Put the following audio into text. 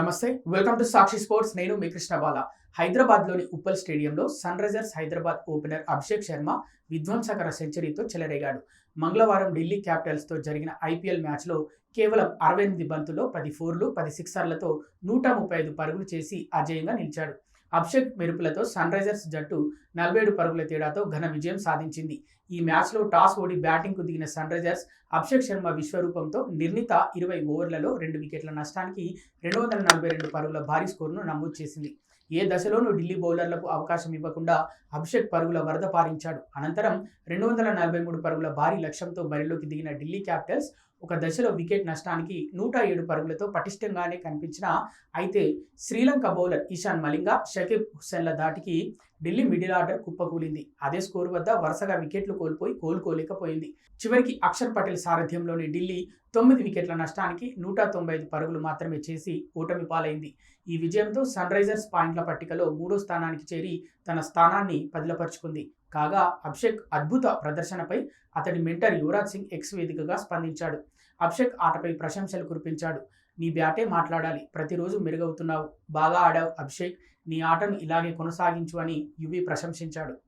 నమస్తే, welcome to Sakshi sports. నేను మీ కృష్ణబాల. హైదరాబాద్లోని ఉప్పల్ స్టేడియంలో Sunrisers Hyderabad opener Abhishek Sharma విధ్వంసకర సెంచరీతో చెలరేగాడు. మంగళవారం ఢిల్లీ క్యాపిటల్స్తో జరిగిన ఐపీఎల్ మ్యాచ్లో కేవలం 68 బంతుల్లో 10 ఫోర్లు, 10 సిక్సర్లతో 135 పరుగులు చేసి అజేయంగా నిలిచాడు. అభిషేక్ మెరుపులతో సన్ రైజర్స్ జట్టు 47 పరుగుల తేడాతో ఘన విజయం సాధించింది. ఈ మ్యాచ్లో టాస్ ఓడి బ్యాటింగ్కు దిగిన సన్ రైజర్స్ అభిషేక్ శర్మ విశ్వరూపంతో నిర్ణీత 20 ఓవర్లలో 2 వికెట్ల నష్టానికి 242 పరుగుల భారీ స్కోరును నమోదు చేసింది. ఏ దశలోనూ ఢిల్లీ బౌలర్లకు అవకాశం ఇవ్వకుండా అభిషేక్ పరుగుల వరద పారించాడు. అనంతరం 243 పరుగుల భారీ లక్ష్యంతో బరిలోకి దిగిన ఢిల్లీ క్యాపిటల్స్ ఒక దశలో వికెట్ నష్టానికి 107 పరుగులతో పటిష్టంగానే కనిపించినా, అయితే శ్రీలంక బౌలర్ ఇషాన్ మలింగ, షకీబ్ హుస్సేన్ల ధాటికి ఢిల్లీ మిడిల్ ఆర్డర్ కుప్పకూలింది. అదే స్కోరు వద్ద వరుసగా వికెట్లు కోలుకోలేకపోయింది. చివరికి అక్షర్ పటేల్ సారథ్యంలోని ఢిల్లీ 9 వికెట్ల నష్టానికి 195 పరుగులు మాత్రమే చేసి ఓటమి పాలైంది. ఈ విజయంతో సన్ రైజర్స్ పాయింట్ల పట్టికలో 3వ స్థానానికి చేరి తన స్థానాన్ని పదిలపరుచుకుంది. కాగా అభిషేక్ అద్భుత ప్రదర్శనపై అతడి మెంటర్ యువరాజ్ సింగ్ ఎక్స్ వేదికగా స్పందించాడు. అభిషేక్ ఆటపై ప్రశంసలు కురిపించాడు. నీ బ్యాటే మాట్లాడాలి, ప్రతిరోజు మెరుగవుతున్నావు, బాగా ఆడావు అభిషేక్, నీ ఆటను ఇలాగే కొనసాగించు అని యువి ప్రశంసించాడు.